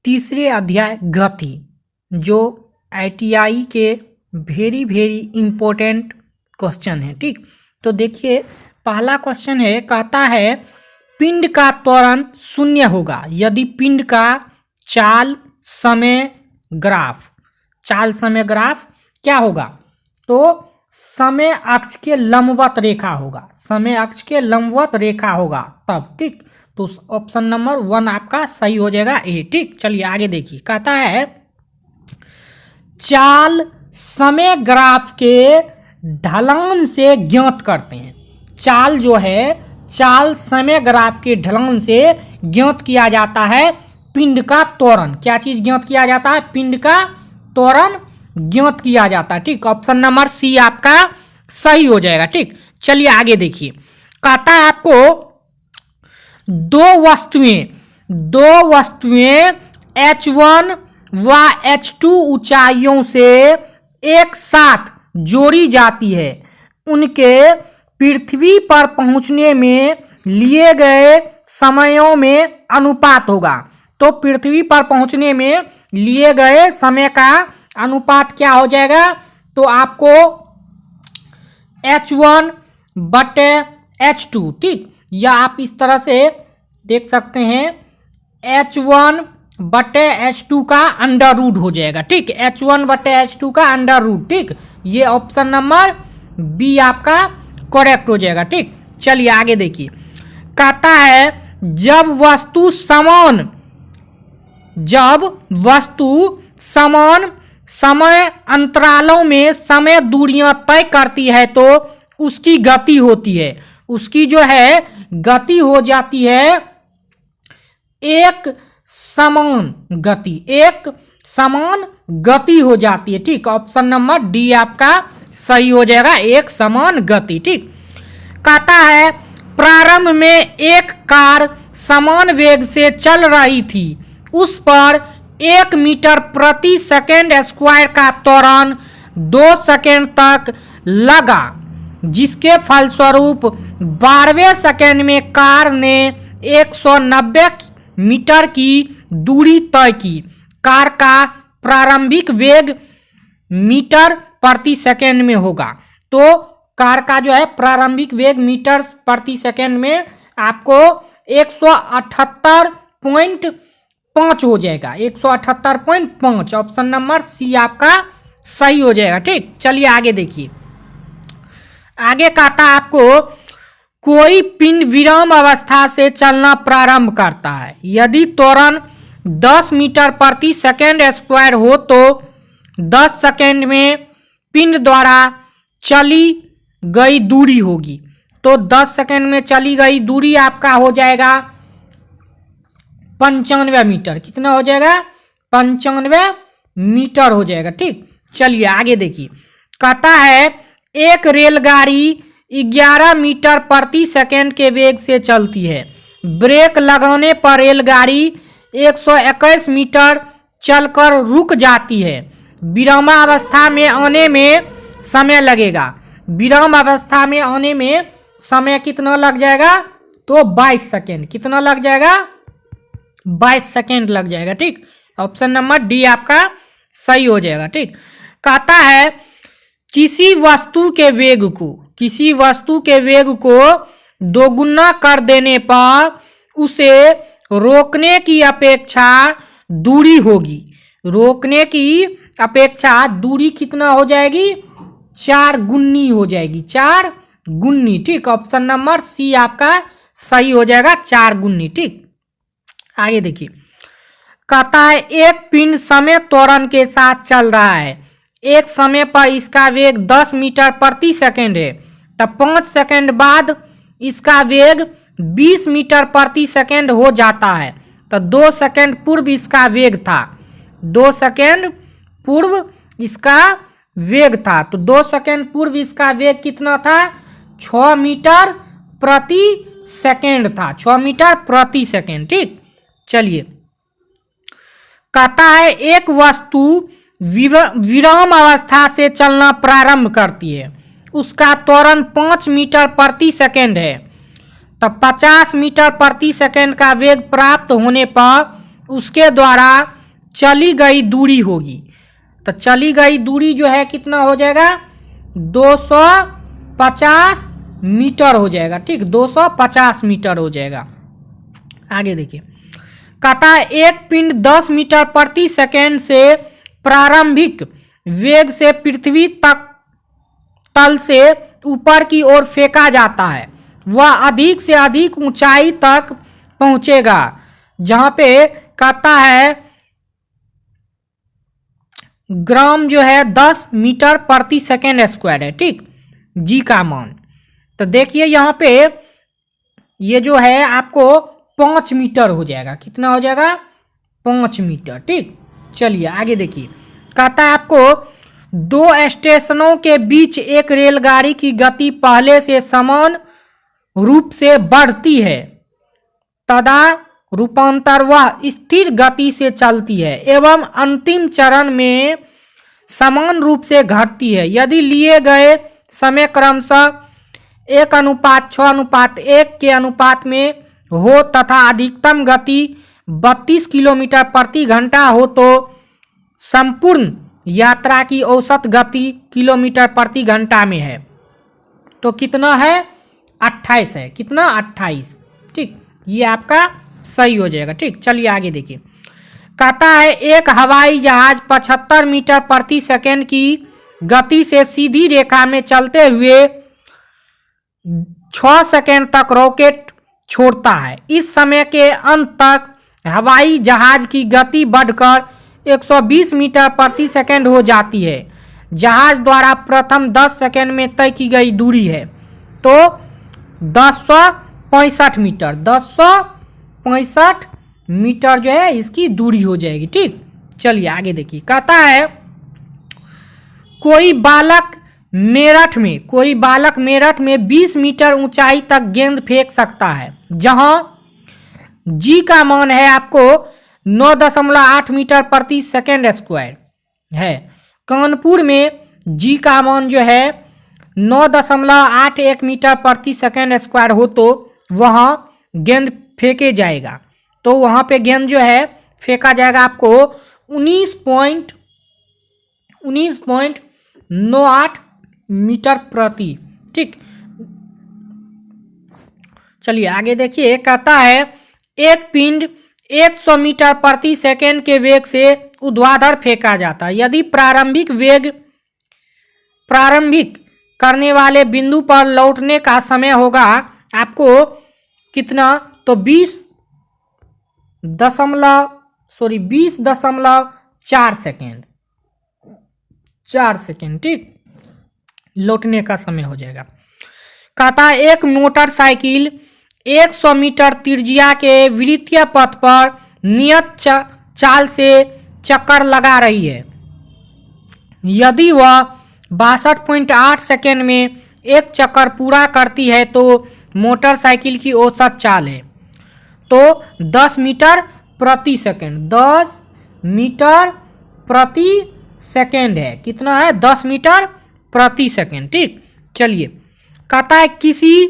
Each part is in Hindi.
तीसरे अध्याय गति, जो ITI के वेरी इम्पोर्टेंट क्वेश्चन है। ठीक, तो देखिए पहला क्वेश्चन है, कहता है पिंड का त्वरण शून्य होगा यदि पिंड का चाल समय ग्राफ क्या होगा? तो समय अक्ष के लंबवत रेखा होगा, समय अक्ष के लंबवत रेखा होगा तब। ठीक, तो ऑप्शन नंबर 1 आपका सही हो जाएगा ए। ठीक, चलिए आगे देखिए, कहता है चाल समय ग्राफ के ढलान से ज्ञात करते हैं। चाल जो है, चाल समय ग्राफ के ढलान से ज्ञात किया जाता है पिंड का त्वरण। क्या चीज ज्ञात किया जाता है? पिंड का त्वरण ज्ञात किया जाता है। ठीक, ऑप्शन नंबर सी आपका सही हो जाएगा। ठीक, चलिए आगे देखिए, कहता है आपको दो वस्तुएं H1 व H2 ऊंचाइयों से एक साथ जोड़ी जाती है, उनके पृथ्वी पर पहुंचने में लिए गए समयों में अनुपात होगा। तो पृथ्वी पर पहुंचने में लिए गए समय का अनुपात क्या हो जाएगा? तो आपको H1 बटे H2, ठीक, या आप इस तरह से देख सकते हैं, H1 बटे H2 का अंडर रूट हो जाएगा। ठीक, H1 बटे H2 का अंडर रूट। ठीक, ये ऑप्शन नंबर बी आपका करेक्ट हो जाएगा। ठीक, चलिए आगे देखिए, कहता है जब वस्तु समान समय अंतरालों में समय दूरियां तय करती है तो उसकी गति होती है, उसकी जो है गति हो जाती है एक समान गति हो जाती है। ठीक, ऑप्शन नंबर डी आपका सही हो जाएगा, एक समान गति। ठीक, कहता है प्रारंभ में एक कार समान वेग से चल रही थी, उस पर 1 मीटर प्रति सेकेंड स्क्वायर का त्वरण 2 सेकेंड तक लगा, जिसके फलस्वरूप 12वें सेकेंड में कार ने 190 मीटर की दूरी तय की। कार का प्रारंभिक वेग मीटर प्रति सेकेंड में होगा। तो कार का जो है प्रारंभिक वेग मीटर प्रति सेकेंड में आपको 178.5 हो जाएगा, 178.5। ऑप्शन नंबर सी आपका सही हो जाएगा। ठीक, चलिए आगे देखिए, आगे कहता है आपको कोई पिंड विराम अवस्था से चलना प्रारंभ करता है, यदि त्वरण 10 मीटर प्रति सेकेंड स्क्वायर हो तो 10 सेकेंड में पिंड द्वारा चली गई दूरी होगी। तो 10 सेकेंड में चली गई दूरी आपका हो जाएगा 95 मीटर। कितना हो जाएगा? 95 मीटर हो जाएगा। ठीक, चलिए आगे देखिए, कहता है एक रेलगाड़ी 11 मीटर प्रति सेकेंड के वेग से चलती है, ब्रेक लगाने पर रेलगाड़ी 121 मीटर चलकर रुक जाती है। विरामावस्था में आने में समय लगेगा। विरामावस्था में आने में समय कितना लग जाएगा? तो 22 सेकेंड। कितना लग जाएगा? 22 सेकेंड लग जाएगा। ठीक, ऑप्शन नंबर डी आपका सही हो जाएगा। ठीक, कहता है किसी वस्तु के वेग को दोगुना कर देने पर उसे रोकने की अपेक्षा दूरी होगी। रोकने की अपेक्षा दूरी कितना हो जाएगी? 4 गुनी हो जाएगी, 4 गुनी। ठीक, ऑप्शन नंबर सी आपका सही हो जाएगा, 4 गुनी। ठीक, आगे देखिए, कहता है एक पिंड समय त्वरण के साथ चल रहा है, एक समय पर इसका वेग 10 मीटर प्रति सेकेंड है, तब 5 सेकेंड बाद इसका वेग 20 मीटर प्रति सेकेंड हो जाता है। तो 2 सेकेंड पूर्व इसका वेग था, 2 सेकेंड पूर्व इसका वेग था। तो 2 सेकेंड पूर्व इसका वेग कितना था? 6 मीटर प्रति सेकेंड था, 6 मीटर प्रति सेकेंड। ठीक, चलिए, कहता है एक वस्तु विराम अवस्था से चलना प्रारंभ करती है, उसका त्वरण 5 मीटर प्रति सेकेंड है, तब 50 मीटर प्रति सेकेंड का वेग प्राप्त होने पर उसके द्वारा चली गई दूरी होगी। तो चली गई दूरी जो है कितना हो जाएगा, 250 मीटर हो जाएगा। ठीक, 250 मीटर हो जाएगा। आगे देखिए, कहता है एक पिंड 10 मीटर प्रति सेकेंड से प्रारंभिक वेग से पृथ्वी तक तल से ऊपर की ओर फेंका जाता है। वह अधिक से अधिक ऊंचाई तक पहुंचेगा। जहां पे कहता है ग्राम जो है 10 मीटर प्रति सेकेंड स्क्वायर है। ठीक, जी का मान। तो देखिए यहाँ पे ये जो है आपको 5 मीटर हो जाएगा। कितना हो जाएगा, 5 मीटर। ठीक, चलिए आगे देखिए, कहता है आपको 2 स्टेशनों के बीच एक रेलगाड़ी की गति पहले से समान रूप से बढ़ती है, तदा रूपांतर वह स्थिर गति से चलती है एवं अंतिम चरण में समान रूप से घटती है। यदि लिए गए समय क्रमशः 1:6:1 के अनुपात में हो तथा अधिकतम गति 32 किलोमीटर प्रति घंटा हो तो संपूर्ण यात्रा की औसत गति किलोमीटर प्रति घंटा में है। तो कितना है, 28 है। कितना, 28। ठीक, ये आपका सही हो जाएगा। ठीक, चलिए आगे देखिए, कहता है एक हवाई जहाज 75 मीटर प्रति सेकेंड की गति से सीधी रेखा में चलते हुए 6 सेकेंड तक रॉकेट छोड़ता है। इस समय के अंत तक हवाई जहाज की गति बढ़कर 120 मीटर प्रति सेकेंड हो जाती है। जहाज द्वारा प्रथम 10 सेकेंड में तय की गई दूरी है तो 1065 मीटर 1065 मीटर जो है इसकी दूरी हो जाएगी। ठीक, चलिए आगे देखिए, कहता है कोई बालक मेरठ में 20 मीटर ऊंचाई तक गेंद फेंक सकता है, जहां जी का मान है आपको 9.8 मीटर प्रति सेकेंड स्क्वायर है। कानपुर में जी का मान जो है 9.81 मीटर प्रति सेकेंड स्क्वायर हो तो वहां गेंद फेंके जाएगा। तो वहां पे गेंद जो है फेंका जाएगा आपको 19.98 मीटर प्रति। ठीक, चलिए आगे देखिए, कहता है एक पिंड 100 मीटर प्रति सेकेंड के वेग से ऊर्ध्वाधर फेंका जाता है। यदि प्रारंभिक करने वाले बिंदु पर लौटने का समय होगा आपको कितना, तो 20.4 सेकेंड 4 सेकेंड। ठीक, लौटने का समय हो जाएगा। कहता है एक मोटरसाइकिल 100 मीटर त्रिज्या के वृत्तीय पथ पर नियत चाल से चक्कर लगा रही है। यदि वह 62.8 सेकेंड में एक चक्कर पूरा करती है तो मोटरसाइकिल की औसत चाल है तो 10 मीटर प्रति सेकेंड 10 मीटर प्रति सेकेंड है। कितना है, 10 मीटर प्रति सेकेंड। ठीक, चलिए, कहता है किसी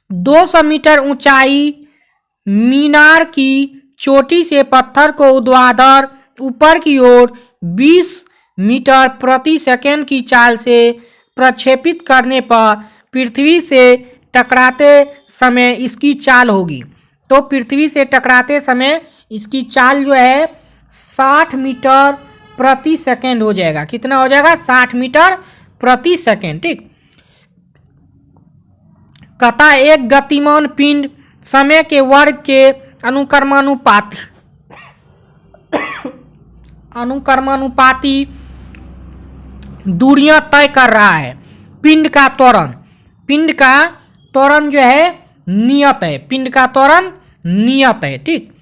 200 मीटर ऊंचाई मीनार की चोटी से पत्थर को ऊर्ध्वाधर ऊपर की ओर 20 मीटर प्रति सेकेंड की चाल से प्रक्षेपित करने पर पृथ्वी से टकराते समय इसकी चाल होगी। तो पृथ्वी से टकराते समय इसकी चाल जो है 60 मीटर प्रति सेकेंड हो जाएगा। कितना हो जाएगा, 60 मीटर प्रति सेकेंड। ठीक, कहता है एक गतिमान पिंड समय के वर्ग के अनुक्रमानुपाती दूरियां तय कर रहा है। पिंड का त्वरण जो है नियत है। पिंड का त्वरण नियत है। ठीक,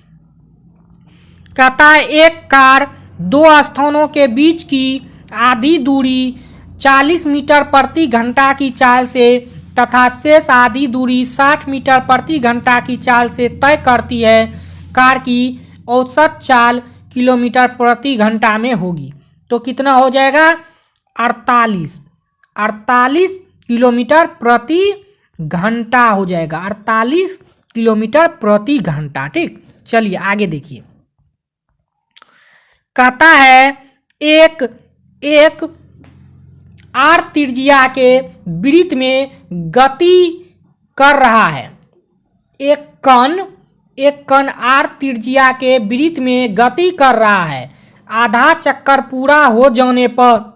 कहता है एक कार 2 स्थानों के बीच की आधी दूरी 40 मीटर प्रति घंटा की चाल से तथा शेष आधी दूरी 60 मीटर प्रति घंटा की चाल से तय करती है। कार की औसत चाल किलोमीटर प्रति घंटा में होगी। तो कितना हो जाएगा, 48 किलोमीटर प्रति घंटा हो जाएगा। 48 किलोमीटर प्रति घंटा। ठीक, चलिए आगे देखिए, कहता है एक एक आर त्रिज्या के वृत्त में गति कर रहा है। एक कण आर त्रिज्या के वृत्त में गति कर रहा है। आधा चक्कर पूरा हो जाने पर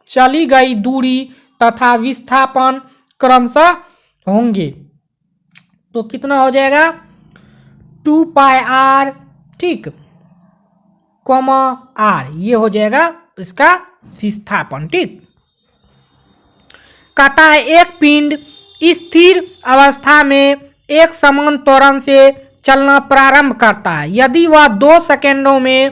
चली गई दूरी तथा विस्थापन क्रमशः होंगे। तो कितना हो जाएगा 2 पाई आर, ठीक, कॉमा आर, ये हो जाएगा इसका विस्थापन। ठीक, कहता है एक पिंड स्थिर अवस्था में एक समान त्वरण से चलना प्रारंभ करता है। यदि वह 2 सेकेंडों में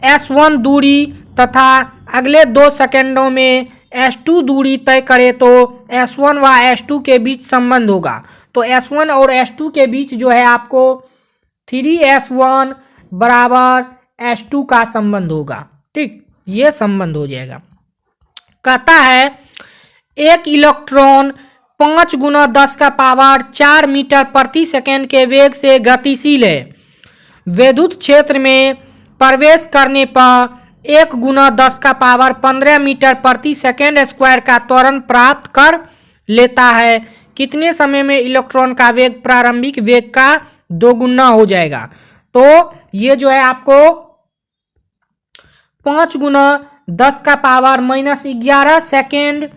s1 दूरी तथा अगले 2 सेकेंडों में s2 दूरी तय करे तो s1 व s2 के बीच संबंध होगा। तो s1 और s2 के बीच जो है आपको 3s1 बराबर s2 का संबंध होगा। ठीक, ये संबंध हो जाएगा। कहता है एक इलेक्ट्रॉन 5 × 10⁴ मीटर प्रति सेकंड के वेग से गतिशील है। विद्युत क्षेत्र में प्रवेश करने पर 1 × 10⁻15 मीटर प्रति सेकंड स्क्वायर का त्वरण प्राप्त कर लेता है। कितने समय में इलेक्ट्रॉन का वेग प्रारंभिक वेग का 2 गुना हो जाएगा? तो ये जो है आपको 5 × 10⁻11 सेकेंड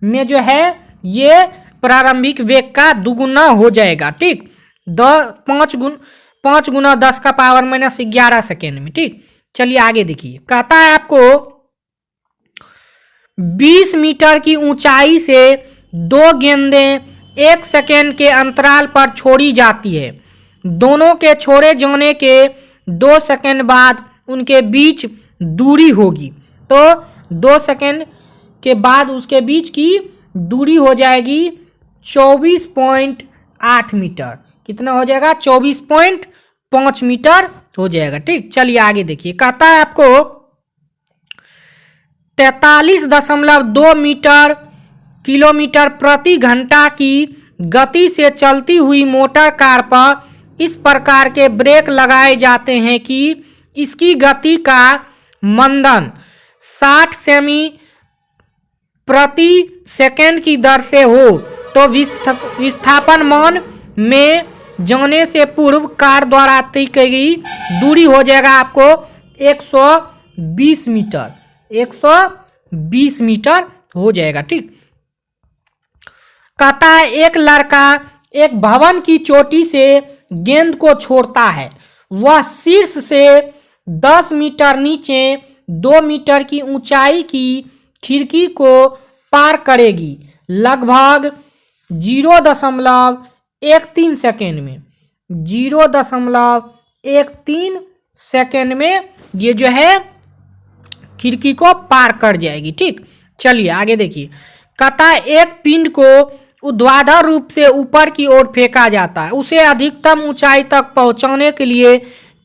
में जो है ये प्रारंभिक वेग का 2 गुना हो जाएगा। ठीक, 5 × 10⁻11 सेकेंड में। ठीक, चलिए आगे देखिए। कहता है आपको 20 मीटर की ऊंचाई से 2 गेंदें 1 सेकेंड के अंतराल पर छोड़ी जाती है। दोनों के छोड़े जाने के 2 सेकेंड बाद उनके बीच दूरी होगी। तो 2 सेकेंड के बाद उसके बीच की दूरी हो जाएगी 24.8 मीटर। कितना हो जाएगा? 24.5 मीटर हो जाएगा। ठीक, चलिए आगे देखिए। कहता है आपको 43.2 मीटर किलोमीटर प्रति घंटा की गति से चलती हुई मोटर कार पर इस प्रकार के ब्रेक लगाए जाते हैं कि इसकी गति का मंदन 60 सेमी प्रति सेकंड की दर से हो। तो विस्थापन मान में जाने से पूर्व कार द्वारा तय की गई दूरी हो जाएगा आपको 120 मीटर। 120 मीटर हो जाएगा। ठीक, कहता है एक लड़का एक भवन की चोटी से गेंद को छोड़ता है। वह शीर्ष से 10 मीटर नीचे 2 मीटर की ऊंचाई की खिड़की को पार करेगी लगभग 0.13 सेकेंड में। 0.13 सेकेंड में ये जो है खिड़की को पार कर जाएगी। ठीक, चलिए आगे देखिए। कहता है एक पिंड को ऊर्ध्वाधर रूप से ऊपर की ओर फेंका जाता है। उसे अधिकतम ऊंचाई तक पहुंचाने के लिए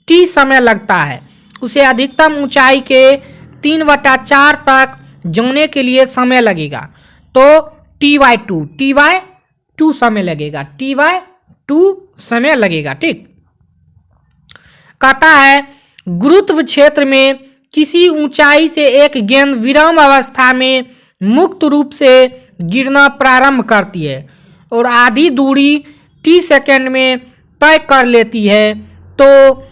t समय लगता है। उसे अधिकतम ऊंचाई के 3/4 तक जाने के लिए समय लगेगा। तो t/2 समय लगेगा। t/2 समय लगेगा। ठीक, कहता है गुरुत्व क्षेत्र में किसी ऊंचाई से एक गेंद विराम अवस्था में मुक्त रूप से गिरना प्रारंभ करती है और आधी दूरी t सेकेंड में तय कर लेती है। तो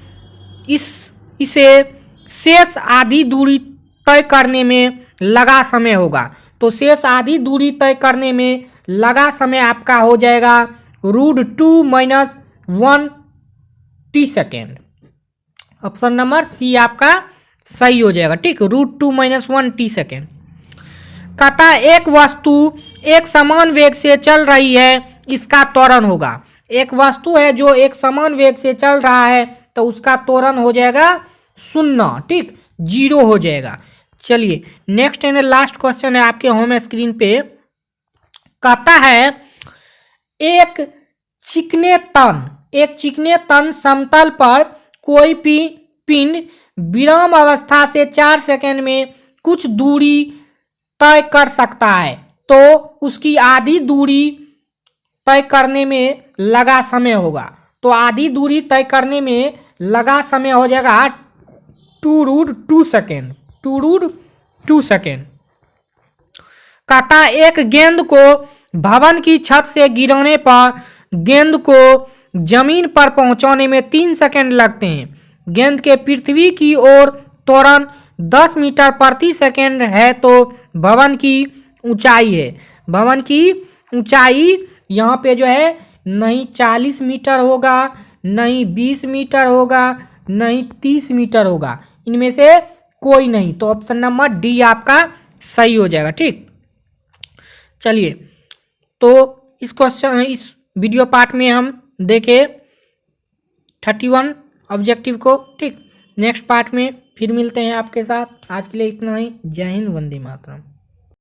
इसे शेष आधी दूरी तय करने में लगा समय होगा। तो शेष आधी दूरी तय करने में लगा समय आपका हो जाएगा √2 - 1 t second. Option number C आपका सही हो जाएगा। ठीक, √2 - 1 t सेकेंड। कहता है एक वस्तु एक समान वेग से चल रही है, इसका त्वरण होगा। एक वस्तु है जो एक समान वेग से चल रहा है तो उसका त्वरण हो जाएगा 0। ठीक, 0 हो जाएगा। चलिए नेक्स्ट एंड लास्ट क्वेश्चन है आपके होम स्क्रीन पे। कहता है एक चिकने तन समतल पर कोई पिंड विराम अवस्था से 4 सेकेंड में कुछ दूरी तय कर सकता है। तो उसकी आधी दूरी तय करने में लगा समय होगा। तो आधी दूरी तय करने में लगा समय हो जाएगा 2√2 सेकेंड। कहता एक गेंद को भवन की छत से गिराने पर गेंद को जमीन पर पहुंचाने में 3 सेकेंड लगते हैं। गेंद के पृथ्वी की ओर त्वरण 10 मीटर प्रति सेकेंड है तो भवन की ऊंचाई है। भवन की ऊंचाई यहाँ पे जो है नहीं 40 मीटर होगा, नहीं 20 मीटर होगा, नहीं 30 मीटर होगा, इनमें से कोई नहीं। तो ऑप्शन नंबर डी आपका सही हो जाएगा। ठीक, चलिए तो इस वीडियो पार्ट में हम देखे 31 ऑब्जेक्टिव को। ठीक, नेक्स्ट पार्ट में फिर मिलते हैं आपके साथ। आज के लिए इतना ही। जय हिंद, वंदे मातरम।